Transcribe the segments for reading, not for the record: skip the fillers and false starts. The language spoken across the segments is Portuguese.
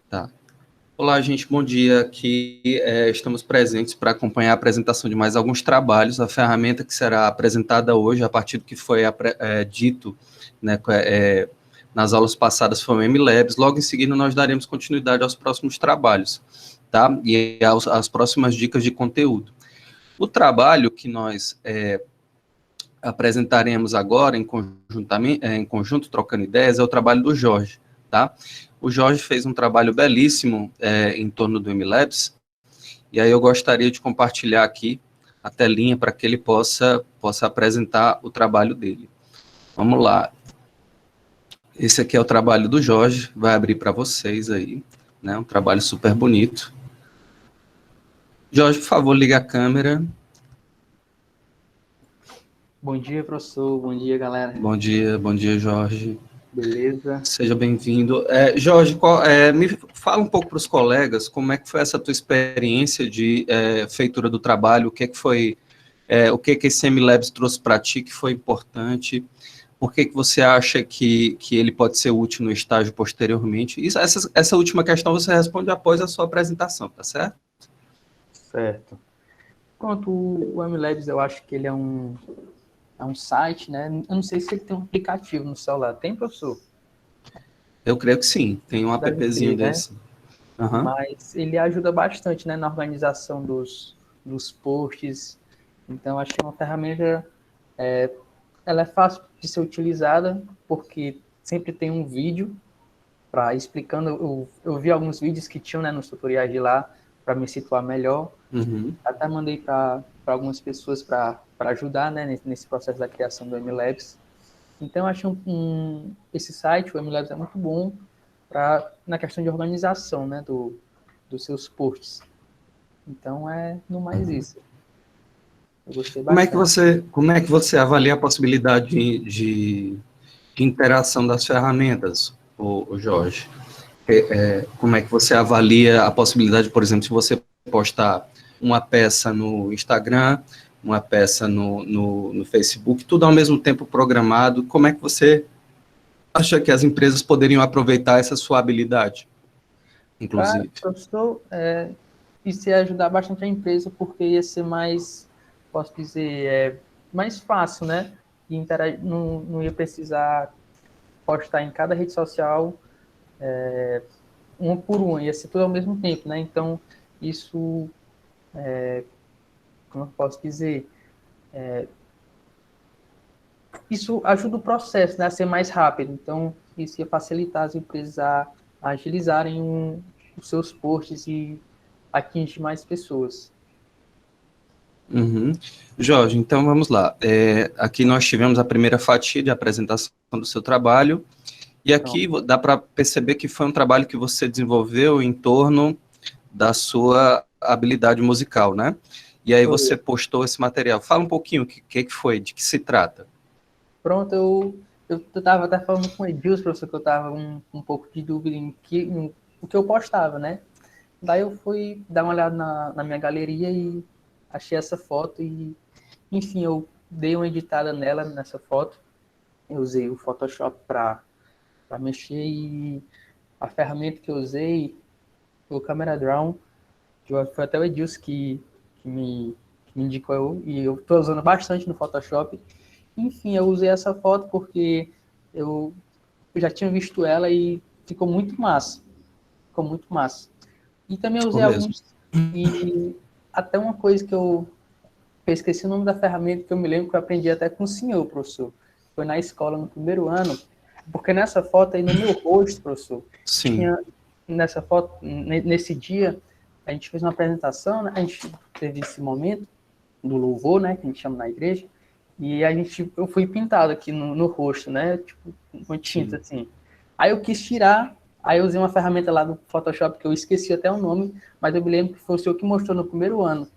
Tá. Olá, gente, bom dia. Aqui estamos presentes para acompanhar a apresentação de mais alguns trabalhos. A ferramenta que será apresentada hoje, a partir do que foi dito, né, nas aulas passadas, foi o MLabs. Logo em seguida, nós daremos continuidade aos próximos trabalhos, tá? E às próximas dicas de conteúdo. O trabalho que nós apresentaremos agora, em conjunto, trocando ideias, é o trabalho do Jorge, tá? O Jorge fez um trabalho belíssimo em torno do MLabs, e aí eu gostaria de compartilhar aqui a telinha para que ele possa apresentar o trabalho dele. Vamos lá. Esse aqui é o trabalho do Jorge, vai abrir para vocês aí, né? Um trabalho super bonito. Jorge, por favor, liga a câmera. Bom dia, professor. Bom dia, galera. Bom dia, Jorge. Beleza? Seja bem-vindo. Jorge, me fala um pouco para os colegas como é que foi essa tua experiência de feitura do trabalho, o que é que foi, o que é que esse MLabs trouxe para ti que foi importante, por que você acha que ele pode ser útil no estágio posteriormente? Essa última questão você responde após a sua apresentação, tá certo? Certo. Pronto, o MLabs eu acho que ele é um site, né? Eu não sei se ele tem um aplicativo no celular. Tem, professor? Eu creio que sim, tem um Deve appzinho ter, né? desse. Uhum. Mas ele ajuda bastante, né, na organização dos posts. Então, acho que é uma ferramenta, ela é fácil de ser utilizada, porque sempre tem um vídeo para explicando. Eu vi alguns vídeos que tinham, né, nos tutoriais de lá, para me situar melhor. Uhum. Até mandei para algumas pessoas para ajudar, né, nesse processo da criação do MLabs. Então, eu acho esse site, o MLabs, é muito bom na questão de organização, né, dos seus posts. Então, no mais isso. Eu gostei bastante. Como é que você avalia a possibilidade de interação das ferramentas, o Jorge? Como é que você avalia a possibilidade, por exemplo, se você postar uma peça no Instagram, uma peça no Facebook, tudo ao mesmo tempo programado, como é que você acha que as empresas poderiam aproveitar essa sua habilidade, inclusive? Professor, isso ia ajudar bastante a empresa, porque ia ser mais, posso dizer, mais fácil, né? E não ia precisar postar em cada rede social uma por uma, ia ser tudo ao mesmo tempo, né? Então, isso, como eu posso dizer, isso ajuda o processo, né, a ser mais rápido. Então, isso ia facilitar as empresas a agilizarem os seus posts e atingir mais pessoas. Uhum. Jorge, então vamos lá. Aqui nós tivemos a primeira fatia de apresentação do seu trabalho, e aqui dá para perceber que foi um trabalho que você desenvolveu em torno da sua habilidade musical, né? E aí você postou esse material. Fala um pouquinho o que foi, de que se trata. Pronto, eu estava até falando com o Edilson, professor, que eu estava um pouco de dúvida em o que eu postava, né? Daí eu fui dar uma olhada na minha galeria e achei essa foto e, enfim, eu dei uma editada nessa foto. Eu usei o Photoshop para mexer e a ferramenta que eu usei foi o Camera Draw, que foi até o Edilson que me indicou e eu estou usando bastante no Photoshop. Enfim, eu usei essa foto porque eu já tinha visto ela e ficou muito massa. Ficou muito massa. E também usei alguns. E até uma coisa que eu esqueci o nome da ferramenta, que eu me lembro que eu aprendi até com o senhor, professor. Foi na escola, no primeiro ano. Porque nessa foto aí, no meu rosto, professor, tinha nessa foto, nesse dia, a gente fez uma apresentação, né? A gente teve esse momento do louvor, né? Que a gente chama na igreja. E eu fui pintado aqui no rosto, né? Tipo, com tinta, assim. Aí eu quis tirar, aí eu usei uma ferramenta lá do Photoshop, que eu esqueci até o nome, mas eu me lembro que foi o senhor que mostrou no primeiro ano,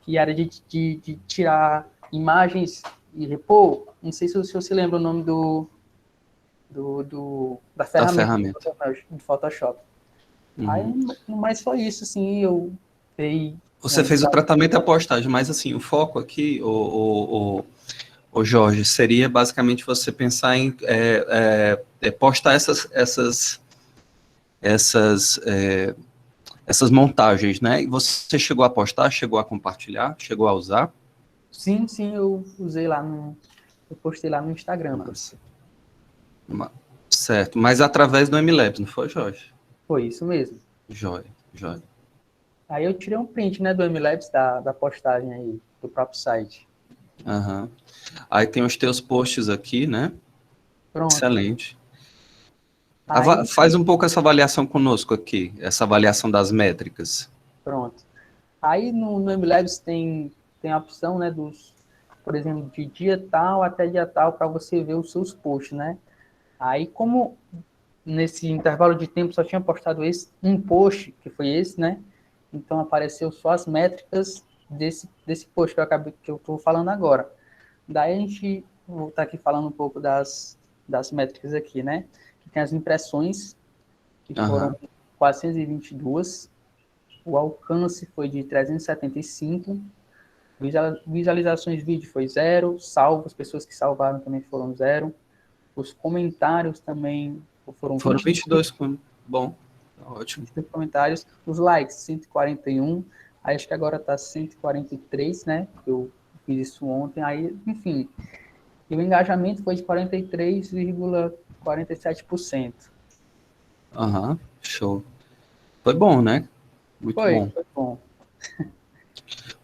que era de tirar imagens e repor. Não sei se o senhor se lembra o nome da ferramenta. Do Photoshop. Aí, mas só isso, assim, eu dei... Você fez o tratamento e a postagem, mas assim, o foco aqui, o Jorge, seria basicamente você pensar em postar essas, essas montagens, né? E você chegou a postar, chegou a compartilhar, chegou a usar? Sim, eu usei lá eu postei lá no Instagram, Mas, professor. certo, mas através do MLabs, não foi, Jorge? Foi isso mesmo. Joia, joia. Aí eu tirei um print, né, do MLabs da postagem aí, do próprio site. Aham. Aí tem os teus posts aqui, né? Pronto. Excelente. Aí, Faz um pouco essa avaliação conosco aqui, essa avaliação das métricas. pronto. Aí no MLabs tem a opção, né, por exemplo, de dia tal até dia tal para você ver os seus posts, né? Aí como nesse intervalo de tempo só tinha postado um post, que foi esse, né? Então apareceu só as métricas desse post que eu estou falando agora. Daí a gente vou estar aqui falando um pouco das métricas aqui, né? Que tem as impressões, que foram Aham. 422, o alcance foi de 375, visualizações de vídeo foi zero, salvos, pessoas que salvaram também foram zero, os comentários também foram Foram 22, 22, bom, tá ótimo. 22 comentários, os likes 141, aí acho que agora está 143, né? Eu fiz isso ontem, aí, enfim, e o engajamento foi de 43,47%. Aham, show. Foi bom, né? Muito bom. Foi bom.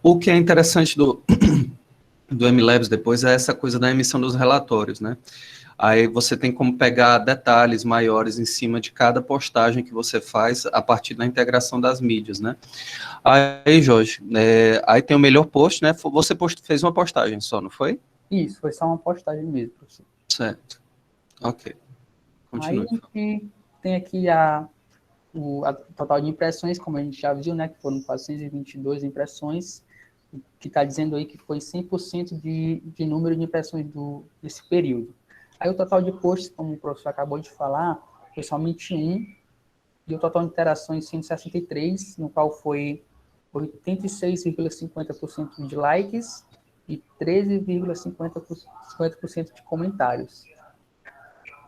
O que é interessante do MLabs depois é essa coisa da emissão dos relatórios, né? Aí você tem como pegar detalhes maiores em cima de cada postagem que você faz a partir da integração das mídias, né? Aí, Jorge, aí tem o melhor post, né? Você fez uma postagem só, não foi? Isso, foi só uma postagem mesmo, professor. Certo. Ok. Aí Continue. a gente tem aqui o total de impressões, como a gente já viu, né, que foram 422 impressões, que está dizendo aí que foi 100% de número de impressões desse período. Aí o total de posts, como o professor acabou de falar, foi somente um, e o total de interações 163, no qual foi 86,50% de likes e 13,50% de comentários.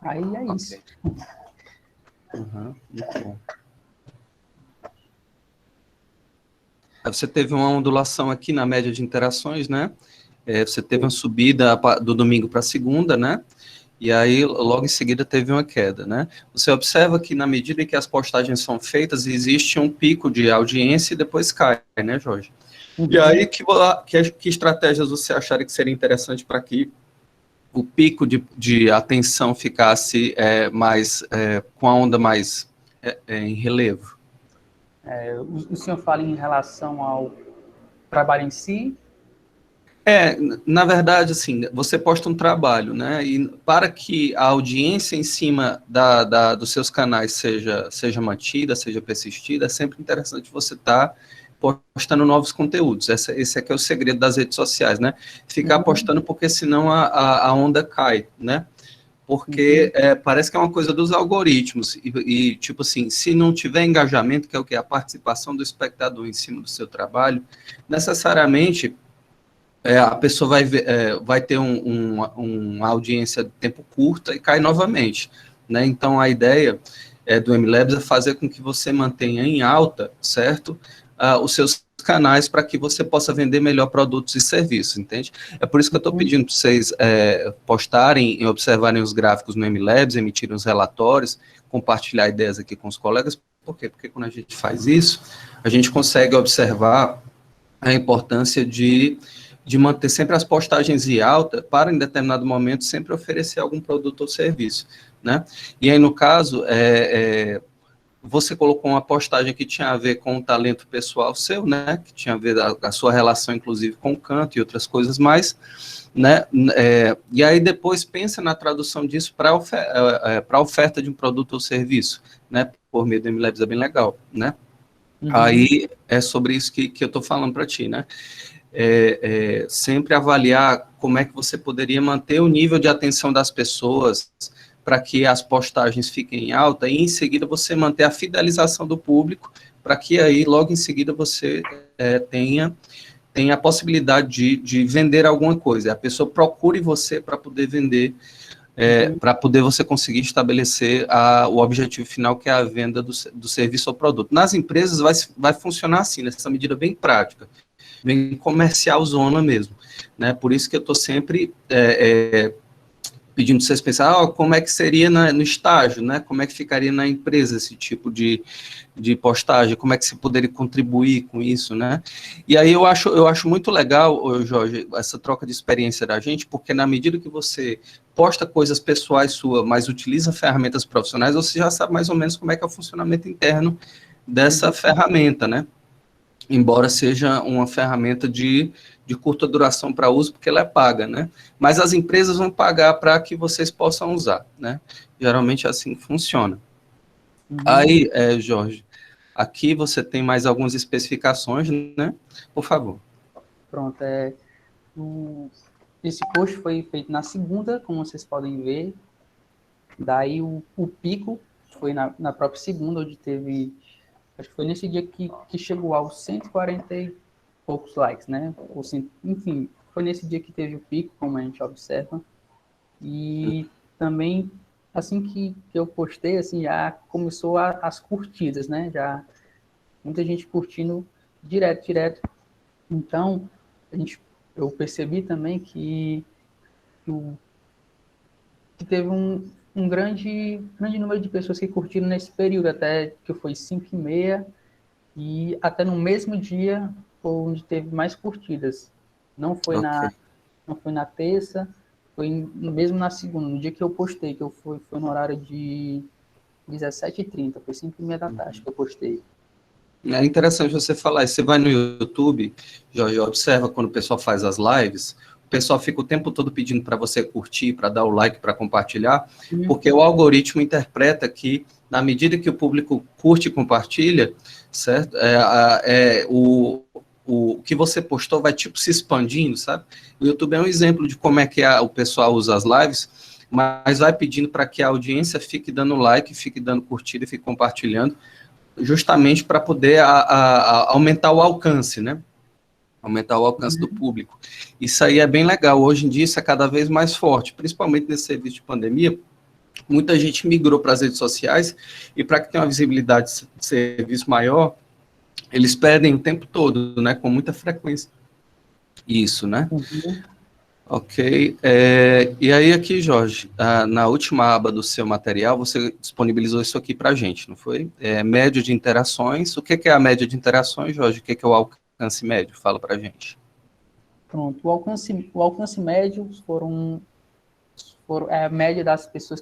Aí é isso. Uhum, muito bom. Aí você teve uma ondulação aqui na média de interações, né? Você teve uma subida do domingo para segunda, né? E aí, logo em seguida, teve uma queda, né? Você observa que, na medida em que as postagens são feitas, existe um pico de audiência e depois cai, né, Jorge? E aí, que estratégias você acharia que seria interessante para que o pico de atenção ficasse com a onda mais em relevo? O senhor fala em relação ao trabalho em si? Na verdade, assim, você posta um trabalho, né? E para que a audiência em cima dos seus canais seja mantida, seja persistida, é sempre interessante você estar postando novos conteúdos. Esse aqui é o segredo das redes sociais, né? Ficar postando, porque senão a onda cai, né? Porque parece que é uma coisa dos algoritmos. Tipo assim, se não tiver engajamento, que é o que? A participação do espectador em cima do seu trabalho, necessariamente a pessoa vai ter uma audiência de tempo curta e cai novamente, né? Então, a ideia do MLabs é fazer com que você mantenha em alta, certo? Os seus canais para que você possa vender melhor produtos e serviços, entende? É por isso que eu estou pedindo para vocês postarem e observarem os gráficos no MLabs, emitirem os relatórios, compartilhar ideias aqui com os colegas. Por quê? Porque quando a gente faz isso, a gente consegue observar a importância de manter sempre as postagens em alta para, em determinado momento, sempre oferecer algum produto ou serviço, né? E aí, no caso, você colocou uma postagem que tinha a ver com o talento pessoal seu, né? Que tinha a ver a sua relação, inclusive, com o canto e outras coisas mais, né? E aí, depois, pensa na tradução disso para a oferta de um produto ou serviço, né? Por meio do MLabs é bem legal, né? Aí, é sobre isso que eu estou falando para ti, né? Sempre avaliar como é que você poderia manter o nível de atenção das pessoas para que as postagens fiquem em alta e, em seguida, você manter a fidelização do público para que aí, logo em seguida, você tenha a possibilidade de vender alguma coisa. A pessoa procure você para poder vender para poder você conseguir estabelecer o objetivo final, que é a venda do serviço ou produto. Nas empresas vai funcionar assim, nessa medida bem prática, bem comercial zona mesmo, né? Por isso que eu estou sempre pedindo para vocês pensar, como é que seria no estágio, né? Como é que ficaria na empresa esse tipo de postagem, como é que se poderia contribuir com isso, né? E aí eu acho muito legal, Jorge, essa troca de experiência da gente, porque na medida que você posta coisas pessoais suas, mas utiliza ferramentas profissionais, você já sabe mais ou menos como é que é o funcionamento interno dessa ferramenta, né? Embora seja uma ferramenta de curta duração para uso, porque ela é paga, né? Mas as empresas vão pagar para que vocês possam usar, né? Geralmente assim funciona. Aí, Jorge, aqui você tem mais algumas especificações, né? Por favor. Pronto, esse post foi feito na segunda, como vocês podem ver. Daí o pico foi na própria segunda, onde teve... Acho que foi nesse dia que chegou aos 140 e poucos likes, né? Enfim, foi nesse dia que teve o pico, como a gente observa. E também, assim que eu postei, assim, já começou as curtidas, né? Já muita gente curtindo direto. Então, eu percebi também que teve um grande número de pessoas que curtiram nesse período, até que foi 5h30, e até no mesmo dia foi onde teve mais curtidas. Não foi na terça, foi mesmo na segunda, no dia que eu postei, que foi no horário de 17h30, foi 5h30 da tarde que eu postei. É interessante você falar isso. Você vai no YouTube, Jorge, observa quando o pessoal faz as lives, o pessoal fica o tempo todo pedindo para você curtir, para dar o like, para compartilhar, porque o algoritmo interpreta que, na medida que o público curte e compartilha, certo? O que você postou vai, tipo, se expandindo, sabe? O YouTube é um exemplo de como é que o pessoal usa as lives, mas vai pedindo para que a audiência fique dando like, fique dando curtida e fique compartilhando, justamente para poder aumentar o alcance, né? Aumentar o alcance do público. Isso aí é bem legal. Hoje em dia isso é cada vez mais forte, principalmente nesse serviço de pandemia. Muita gente migrou para as redes sociais e, para que tenha uma visibilidade de serviço maior, eles pedem o tempo todo, né? Com muita frequência. Isso, né? Ok. E aí aqui, Jorge, na última aba do seu material, você disponibilizou isso aqui para a gente, não foi? Média de interações. O que é a média de interações, Jorge? O que é o alcance médio? Fala para a gente. Pronto. O alcance médio é a média das pessoas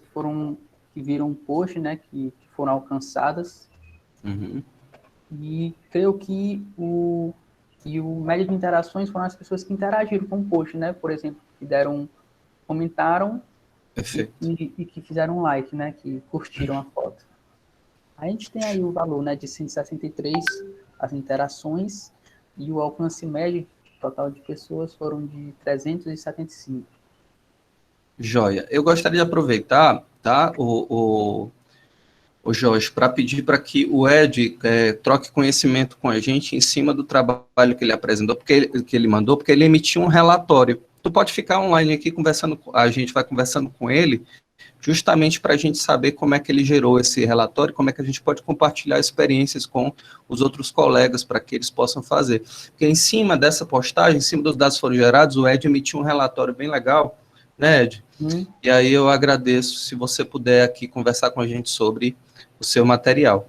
que viram o post, né? Que foram alcançadas. E creio que o média de interações foram as pessoas que interagiram com o post, né? Por exemplo, que comentaram e que fizeram like, né? Que curtiram a foto. A gente tem aí o valor, né? De 163 as interações, e o alcance médio total de pessoas foram de 375. Joia. Eu gostaria de aproveitar, tá, o Jorge, para pedir para que o Ed troque conhecimento com a gente em cima do trabalho que ele apresentou, que ele mandou, porque ele emitiu um relatório. Tu pode ficar online aqui conversando, a gente vai conversando com ele, justamente para a gente saber como é que ele gerou esse relatório, como é que a gente pode compartilhar experiências com os outros colegas para que eles possam fazer. Porque em cima dessa postagem, em cima dos dados que foram gerados, o Ed emitiu um relatório bem legal, né, Ed? E aí eu agradeço se você puder aqui conversar com a gente sobre o seu material.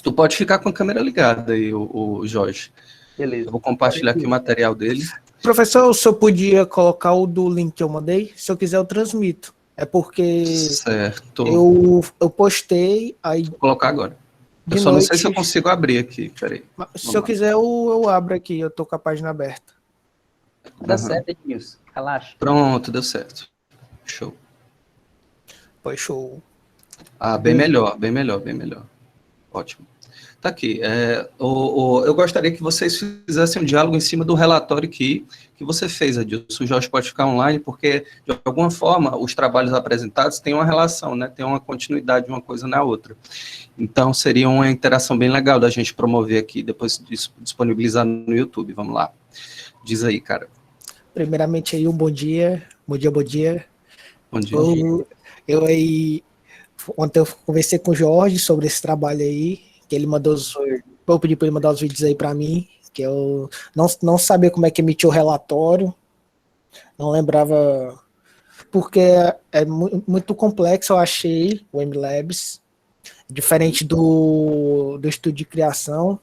Tu pode ficar com a câmera ligada aí, o Jorge. Beleza. Eu vou compartilhar aqui o material dele. Professor, o senhor podia colocar o do link que eu mandei? Se eu quiser, eu transmito. É porque certo. eu postei, aí... Vou colocar agora. Eu só não sei se eu consigo abrir aqui, peraí. Se eu quiser, eu abro aqui, eu tô com a página aberta. Dá certo, Edmilson. Relaxa. Pronto, deu certo. Show. Foi show. Bem melhor. Ótimo. Tá aqui. Eu gostaria que vocês fizessem um diálogo em cima do relatório que você fez, Adilson. O Jorge pode ficar online, porque, de alguma forma, os trabalhos apresentados têm uma relação, né? Tem uma continuidade de uma coisa na outra. Então, seria uma interação bem legal da gente promover aqui, depois disponibilizar no YouTube. Vamos lá. Diz aí, cara. Primeiramente, aí, um bom dia. Bom dia. Bom dia. Eu aí, ontem eu conversei com o Jorge sobre esse trabalho aí, que ele mandou eu pedi para ele mandar os vídeos aí para mim, que eu não sabia como é que emitia o relatório, não lembrava, porque é muito complexo, eu achei, o MLabs, diferente do estúdio de criação.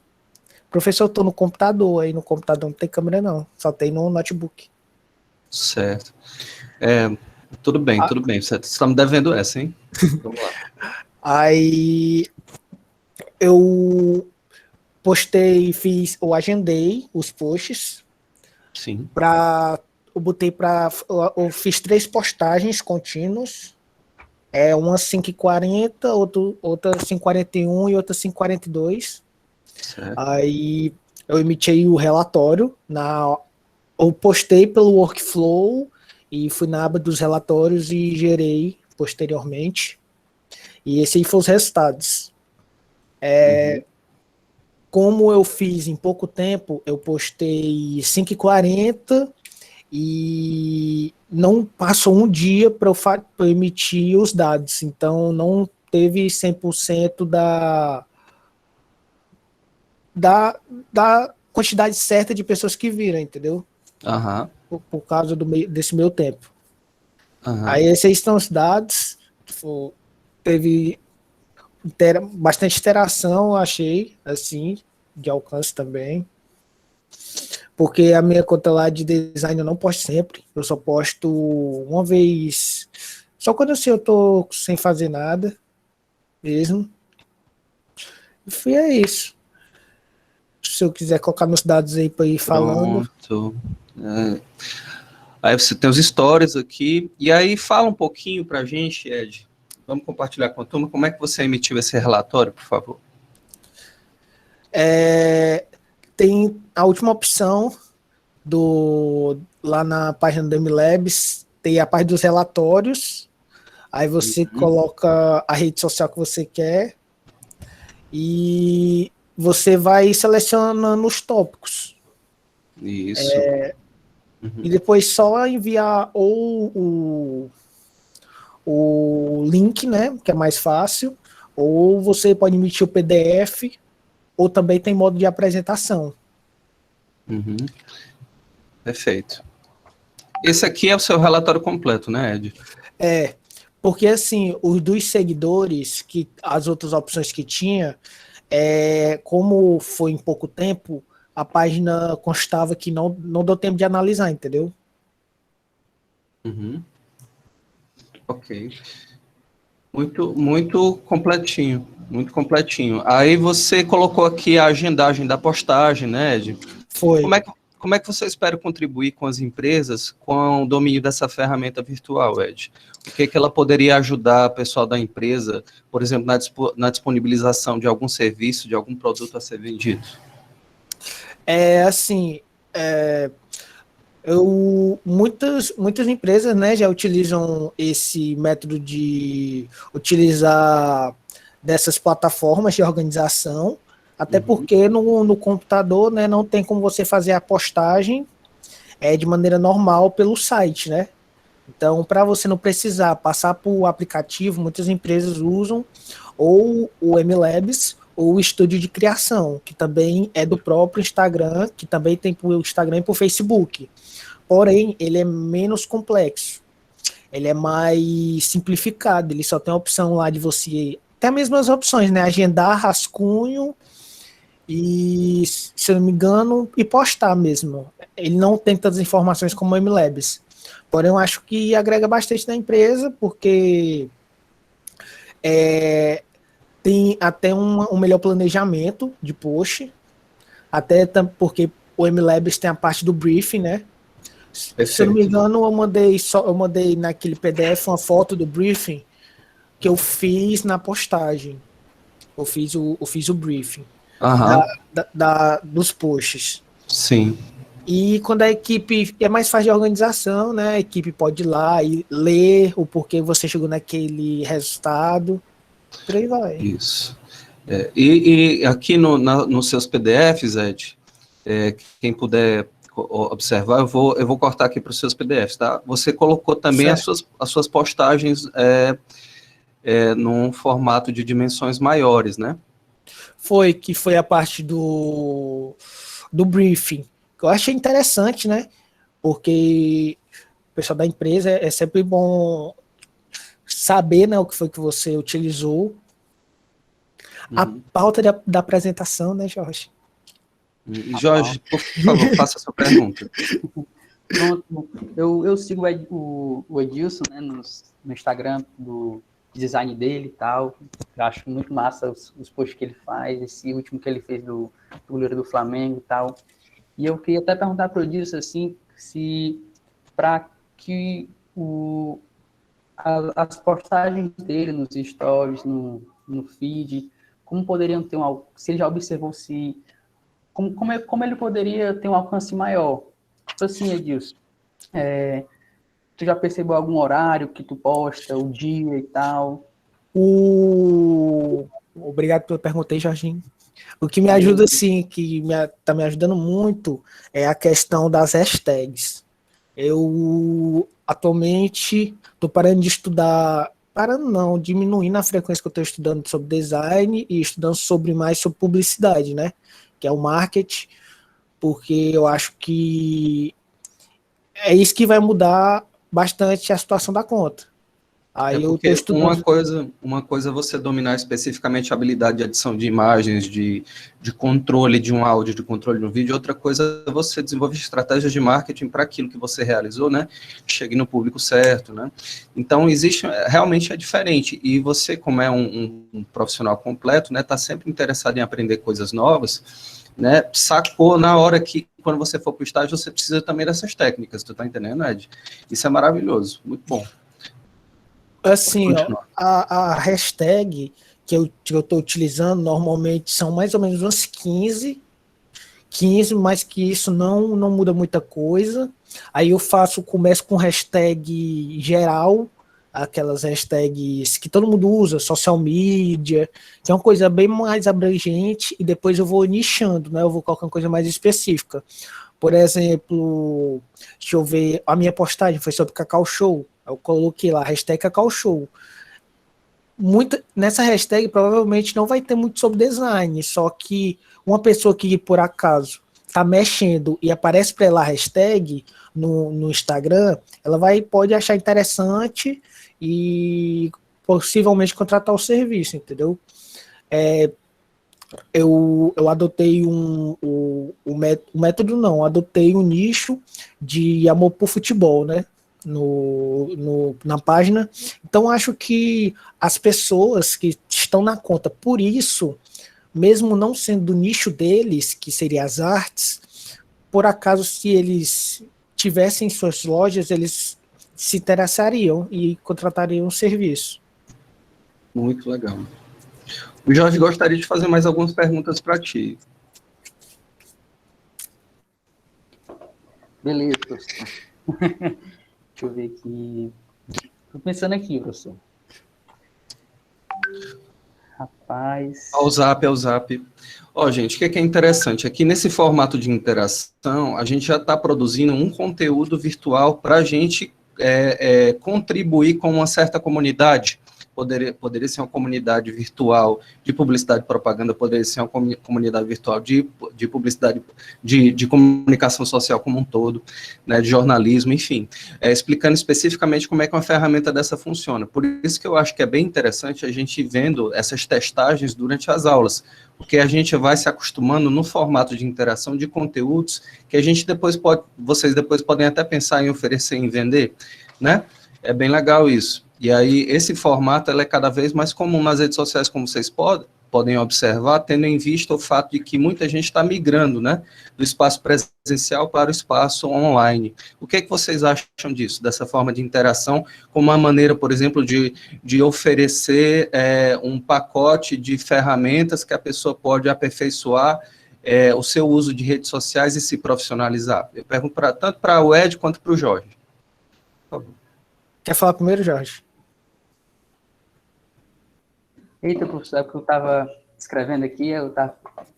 Professor, eu tô no computador, aí no computador não tem câmera não, só tem no notebook. Certo. Tudo bem, tudo bem. Você está me devendo essa, hein? Vamos lá. Aí eu postei, eu agendei os posts Sim. eu fiz 3 postagens contínuas, uma 5h40, outra 5h41 e outra 5h42. Certo. Aí eu emiti o relatório, eu postei pelo workflow e fui na aba dos relatórios e gerei posteriormente. E esse aí foram os resultados. Como eu fiz em pouco tempo, eu postei 5h40 e não passou um dia para eu emitir os dados. Então não teve 100% da quantidade certa de pessoas que viram, entendeu? Aham. Por causa desse meu tempo. Aham. Aí esses são os dados. Teve bastante interação, achei, assim, de alcance também. Porque a minha conta lá de design eu não posto sempre. Eu só posto uma vez. Só quando assim, eu tô sem fazer nada mesmo. E é isso. Se eu quiser colocar meus dados aí para ir falando. Pronto. Aí você tem os stories aqui. E aí fala um pouquinho pra gente, Ed. Vamos compartilhar com a turma. Como é que você emitiu esse relatório, por favor? Tem a última opção lá na página do MLabs, tem a parte dos relatórios. Aí você coloca a rede social que você quer e você vai selecionando os tópicos. Isso. E depois só enviar ou o link, né, que é mais fácil, ou você pode emitir o PDF, ou também tem modo de apresentação. Perfeito. Esse aqui é o seu relatório completo, né, Ed? Porque assim, os dos seguidores, que as outras opções que tinha, como foi em pouco tempo, a página constava que não deu tempo de analisar, entendeu? Ok. Muito completinho, muito completinho. Aí você colocou aqui a agendagem da postagem, né, Ed? Foi. Como é que você espera contribuir com as empresas com o domínio dessa ferramenta virtual, Ed? O que ela poderia ajudar o pessoal da empresa, por exemplo, na disponibilização de algum serviço, de algum produto a ser vendido? Muitas empresas, né, já utilizam esse método de utilizar dessas plataformas de organização, até porque no computador, né, não tem como você fazer a postagem de maneira normal pelo site, né? Então, para você não precisar passar por o aplicativo, muitas empresas usam ou o MLabs ou o estúdio de criação, que também é do próprio Instagram, que também tem para o Instagram e para o Facebook. Porém, ele é menos complexo. Ele é mais simplificado. Ele só tem a opção lá de você... Tem as mesmas opções, né? Agendar, rascunho e, se eu não me engano, e postar mesmo. Ele não tem tantas informações como o MLabs. Porém, eu acho que agrega bastante na empresa, porque tem até um melhor planejamento de post, até porque o MLabs tem a parte do briefing, né? Perfeito. Se eu não me engano, eu mandei naquele PDF uma foto do briefing que eu fiz na postagem. Eu fiz o briefing dos posts. Sim. E quando a equipe é mais fácil de organização, né? A equipe pode ir lá e ler o porquê você chegou naquele resultado. Por aí vai. Isso. E aqui nos seus PDFs, Ed, quem puder observar, eu vou cortar aqui para os seus PDFs, tá? Você colocou também as suas postagens num formato de dimensões maiores, né? Foi a parte do briefing, que eu achei interessante, né? Porque o pessoal da empresa é sempre bom saber, né, o que foi que você utilizou. A pauta da apresentação, né, Jorge? Jorge, por favor, faça a sua pergunta. Pronto, eu sigo o Edilson, né, no Instagram do design dele e tal. Eu acho muito massa os posts que ele faz, esse último que ele fez do goleiro do Flamengo e tal. E eu queria até perguntar para o Edilson, assim, se para que as postagens dele nos stories, no feed, como poderiam ter se ele já observou como ele poderia ter um alcance maior? Tipo assim, Edilson, tu já percebeu algum horário que tu posta, o dia e tal? Obrigado pela pergunta aí, Jorginho. O que me ajuda, sim, tá me ajudando muito, é a questão das hashtags. Eu, atualmente, estou parando de estudar, parando não, diminuindo a frequência que eu estou estudando sobre design e estudando mais sobre publicidade, né? Que é o marketing, porque eu acho que é isso que vai mudar bastante a situação da conta. Aí eu estou estudando. Uma coisa é você dominar especificamente a habilidade de adição de imagens, de controle de um áudio, de controle de um vídeo, outra coisa é você desenvolver estratégias de marketing para aquilo que você realizou, né? Chegue no público certo, né? Então, realmente é diferente. E você, como é um profissional completo, né? Está sempre interessado em aprender coisas novas, né? Sacou na hora que, quando você for para o estágio, você precisa também dessas técnicas, tu tá entendendo, Ed? Isso é maravilhoso, muito bom. Assim, ó, a hashtag que eu estou utilizando normalmente são mais ou menos umas 15, mas que isso não muda muita coisa. Aí eu começo com hashtag geral, aquelas hashtags que todo mundo usa, social media, que é uma coisa bem mais abrangente, e depois eu vou nichando, né? Eu vou colocando coisa mais específica. Por exemplo, deixa eu ver, a minha postagem foi sobre Cacau Show. Eu coloquei lá, hashtag Cacau Show. Nessa hashtag provavelmente não vai ter muito sobre design, só que uma pessoa que por acaso está mexendo e aparece para ela a hashtag no Instagram, ela pode achar interessante e possivelmente contratar o serviço, entendeu? Eu adotei adotei um nicho de amor por futebol, né? Na página. Então, acho que as pessoas que estão na conta por isso, mesmo não sendo do nicho deles, que seria as artes, por acaso, se eles tivessem suas lojas, eles se interessariam e contratariam um serviço. Muito legal. O Jorge gostaria de fazer mais algumas perguntas para ti. Beleza, professor. Deixa eu ver aqui. Tô pensando aqui, professor. Rapaz. Ao zap. Ó, gente, o que é interessante? Aqui nesse formato de interação, a gente já está produzindo um conteúdo virtual para a gente contribuir com uma certa comunidade. Poderia ser uma comunidade virtual de publicidade e propaganda, poderia ser uma comunidade virtual de publicidade, de comunicação social como um todo, né, de jornalismo, enfim, explicando especificamente como é que uma ferramenta dessa funciona. Por isso que eu acho que é bem interessante a gente ir vendo essas testagens durante as aulas, porque a gente vai se acostumando no formato de interação de conteúdos que a gente vocês depois podem até pensar em oferecer, em vender, né? É bem legal isso. E aí, esse formato é cada vez mais comum nas redes sociais, como vocês podem observar, tendo em vista o fato de que muita gente está migrando, né, do espaço presencial para o espaço online. O que é que vocês acham disso, dessa forma de interação, como uma maneira, por exemplo, de oferecer um pacote de ferramentas que a pessoa pode aperfeiçoar o seu uso de redes sociais e se profissionalizar? Eu pergunto tanto para o Ed quanto para o Jorge. Por favor. Quer falar primeiro, Jorge? Eita, professor, é porque eu estava escrevendo aqui, eu estava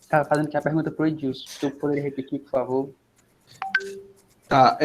fazendo aqui a pergunta para o Edilson. Se eu poderia repetir, por favor? Tá,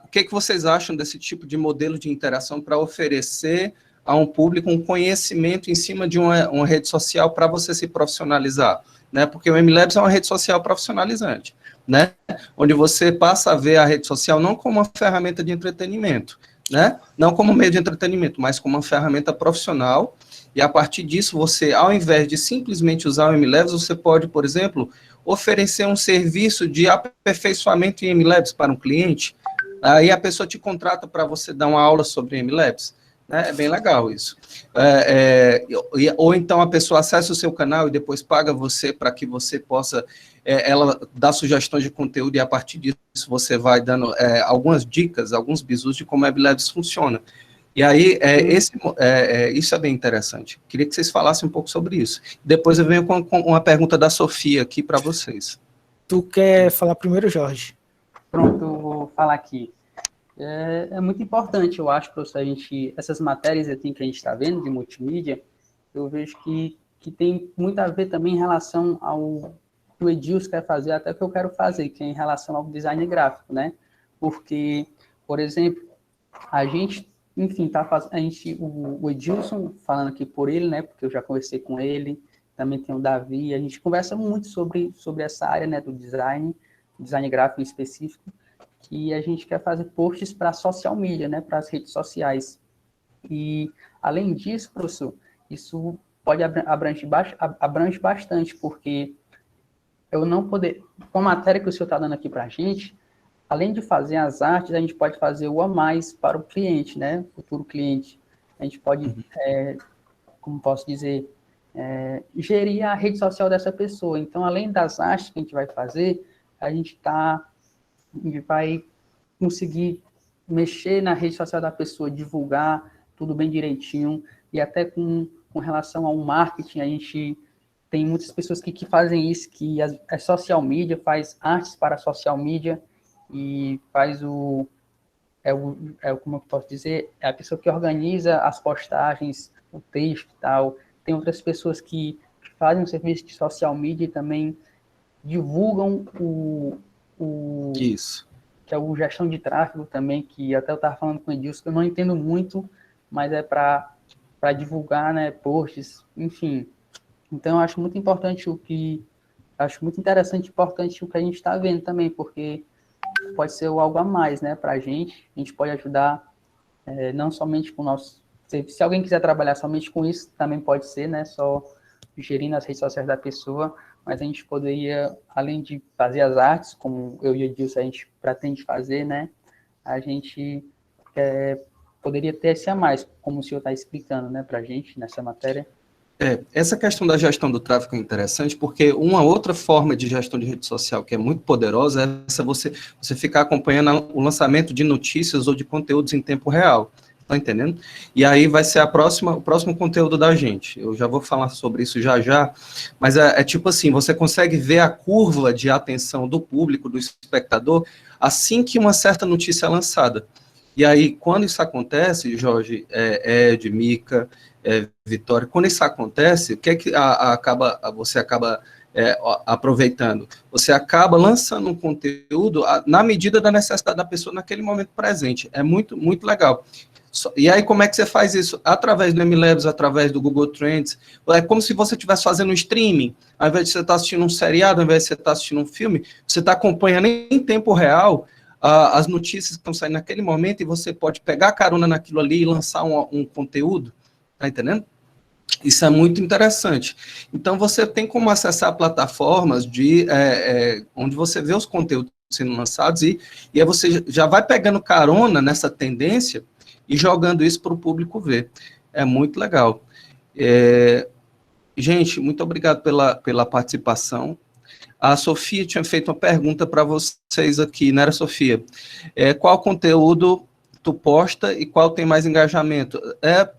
o que vocês acham desse tipo de modelo de interação para oferecer a um público um conhecimento em cima de uma rede social para você se profissionalizar, né? Porque o MLabs é uma rede social profissionalizante, né? Onde você passa a ver a rede social não como uma ferramenta de entretenimento, né? Não como meio de entretenimento, mas como uma ferramenta profissional. E a partir disso, você, ao invés de simplesmente usar o MLabs, você pode, por exemplo, oferecer um serviço de aperfeiçoamento em MLabs para um cliente. Aí a pessoa te contrata para você dar uma aula sobre MLabs. Né? É bem legal isso. Ou então a pessoa acessa o seu canal e depois paga você para que você possa, ela dar sugestões de conteúdo e a partir disso você vai dando algumas dicas, alguns bizus de como a MLabs funciona. E aí, isso é bem interessante. Queria que vocês falassem um pouco sobre isso. Depois eu venho com uma pergunta da Sofia aqui para vocês. Tu quer falar primeiro, Jorge? Pronto, eu vou falar aqui. É muito importante, eu acho, professor, essas matérias assim, que a gente está vendo de multimídia, eu vejo que tem muito a ver também em relação ao que o Edilson quer fazer, até o que eu quero fazer, que é em relação ao design gráfico, né? Porque, por exemplo, a gente, enfim, o Edilson, falando aqui por ele, né? Porque eu já conversei com ele, também tem o Davi, a gente conversa muito sobre essa área, né, do design gráfico em específico, que a gente quer fazer posts para social media, né, para as redes sociais. E, além disso, professor, isso pode abrange bastante, porque eu não poder... Com a matéria que o senhor está dando aqui para a gente, além de fazer as artes, a gente pode fazer o a mais para o cliente, né, futuro cliente. A gente pode, como posso dizer, gerir a rede social dessa pessoa. Então, além das artes que a gente vai fazer, a gente vai conseguir mexer na rede social da pessoa, divulgar tudo bem direitinho, e até com relação ao marketing, a gente tem muitas pessoas que fazem isso, que a social media faz artes para a social media, e faz como eu posso dizer, é a pessoa que organiza as postagens, o texto e tal. Tem outras pessoas que fazem o serviço de social media e também divulgam Isso. Que é o gestão de tráfego também, que até eu estava falando com o Edilson, que eu não entendo muito, mas é para divulgar, né, posts, enfim. Então, eu acho muito interessante e importante o que a gente está vendo também, porque pode ser algo a mais, né, para a gente pode ajudar, não somente com o nosso... Se alguém quiser trabalhar somente com isso, também pode ser, né, só gerindo as redes sociais da pessoa, mas a gente poderia, além de fazer as artes, como eu e o Edilson a gente pretende fazer, né, a gente poderia ter esse a mais, como o senhor está explicando, né, para a gente nessa matéria. Essa questão da gestão do tráfego é interessante, porque uma outra forma de gestão de rede social que é muito poderosa é essa você ficar acompanhando o lançamento de notícias ou de conteúdos em tempo real. Tá entendendo? E aí vai ser o próximo conteúdo da gente. Eu já vou falar sobre isso já, mas tipo assim, você consegue ver a curva de atenção do público, do espectador, assim que uma certa notícia é lançada. E aí, quando isso acontece, Jorge, Ed, Mica, Vitória, quando isso acontece, o que é que você acaba aproveitando? Você acaba lançando um conteúdo na medida da necessidade da pessoa naquele momento presente. É muito, muito legal. E aí, como é que você faz isso? Através do MLabs, através do Google Trends. É como se você estivesse fazendo um streaming. Ao invés de você estar assistindo um seriado, ao invés de você estar assistindo um filme, você está acompanhando em tempo real as notícias que estão saindo naquele momento e você pode pegar carona naquilo ali e lançar um conteúdo. Tá entendendo? Isso é muito interessante. Então, você tem como acessar plataformas onde você vê os conteúdos sendo lançados e aí você já vai pegando carona nessa tendência e jogando isso para o público ver. É muito legal. Gente, muito obrigado pela participação. A Sofia tinha feito uma pergunta para vocês aqui, não era, Sofia? Qual conteúdo tu posta e qual tem mais engajamento?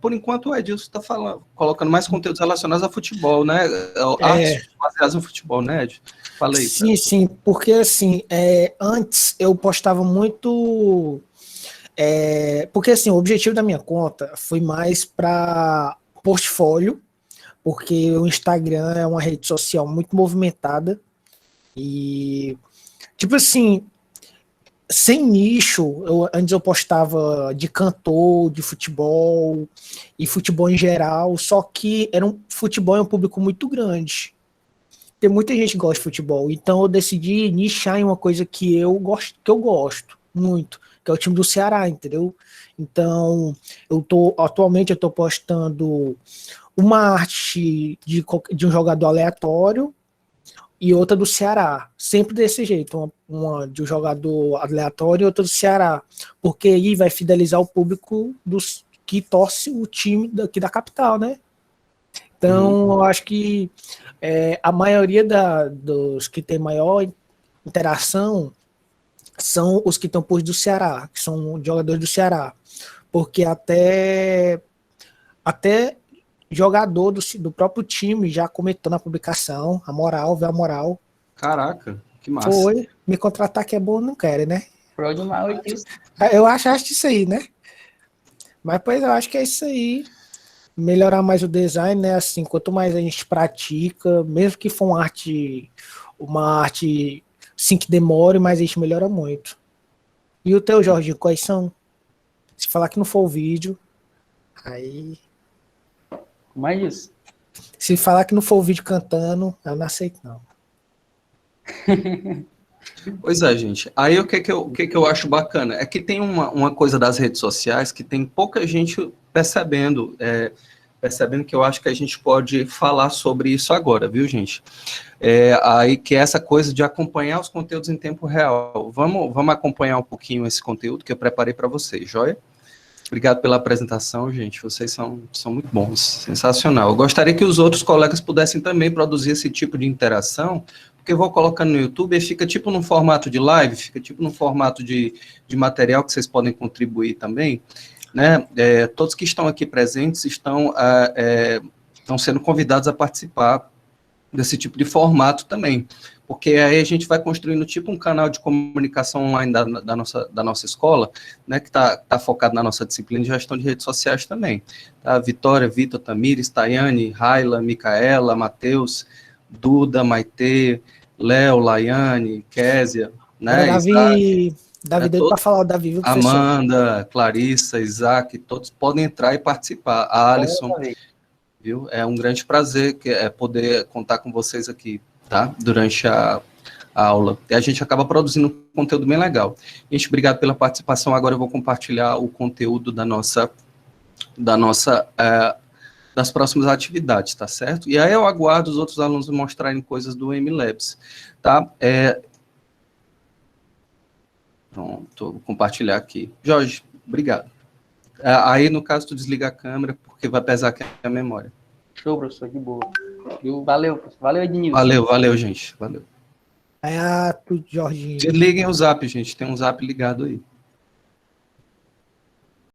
Por enquanto, o Edilson está colocando mais conteúdos relacionados a futebol, né? Artes baseadas no futebol, né, Ed? Fala aí. Sim, porque assim, antes eu postava muito... porque assim, o objetivo da minha conta foi mais para portfólio, porque o Instagram é uma rede social muito movimentada e, tipo assim, sem nicho, antes eu postava de cantor, de futebol e futebol em geral, só que futebol é um público muito grande. Tem muita gente que gosta de futebol, então eu decidi nichar em uma coisa que eu gosto muito, que é o time do Ceará, entendeu? Então, atualmente eu tô postando uma arte de um jogador aleatório e outra do Ceará, sempre desse jeito, uma de um jogador aleatório e outra do Ceará, porque aí vai fidelizar o público que torce o time daqui da capital, né? Então, eu acho que a maioria dos que tem maior interação são os que estão por do Ceará, que são jogadores do Ceará, porque até jogador do próprio time já comentou na publicação, vê a moral. Caraca, que massa. Foi, me contratar que é bom, não querem, né? Pro demais isso. Eu acho isso aí, né? Mas, pois, eu acho que é isso aí. Melhorar mais o design, né? Assim, quanto mais a gente pratica, mesmo que for uma arte assim que demore, mas a gente melhora muito. E o teu, Jorge, quais são? Se falar que não for o vídeo, aí... Mais isso. Se falar que não for o vídeo cantando, eu não aceito, não. Pois é, gente. Aí o que que eu acho bacana? É que tem uma coisa das redes sociais que tem pouca gente percebendo, percebendo que eu acho que a gente pode falar sobre isso agora, viu, gente? Aí que é essa coisa de acompanhar os conteúdos em tempo real. Vamos acompanhar um pouquinho esse conteúdo que eu preparei para vocês, joia? Obrigado pela apresentação, gente. Vocês são muito bons. Sensacional. Eu gostaria que os outros colegas pudessem também produzir esse tipo de interação, porque eu vou colocando no YouTube e fica tipo num formato de live, fica tipo num formato de material que vocês podem contribuir também, né? Todos que estão aqui presentes estão sendo convidados a participar desse tipo de formato também, porque aí a gente vai construindo tipo um canal de comunicação online da nossa escola, né, que tá focado na nossa disciplina de gestão de redes sociais também, tá? Vitória, Vitor, Tamires, Tayane, Raila, Micaela, Matheus, Duda, Maitê, Léo, Laiane, Késia, né, Davi doido para falar, o Davi, viu, professor? Amanda, Clarissa, Isaac, todos podem entrar e participar, a Alisson, viu? É um grande prazer poder contar com vocês aqui, tá? Durante a aula. E a gente acaba produzindo um conteúdo bem legal. Gente, obrigado pela participação. Agora eu vou compartilhar o conteúdo das próximas atividades, tá certo? E aí eu aguardo os outros alunos mostrarem coisas do MLabs, tá? Pronto, vou compartilhar aqui. Jorge, obrigado. Aí, no caso, tu desliga a câmera, porque vai pesar aqui a memória. Show, professor, de boa. Valeu, professor. Valeu, Ednilson. Valeu, gente. Valeu. Tu, Jorginho. Desliguem o zap, gente. Tem um zap ligado aí.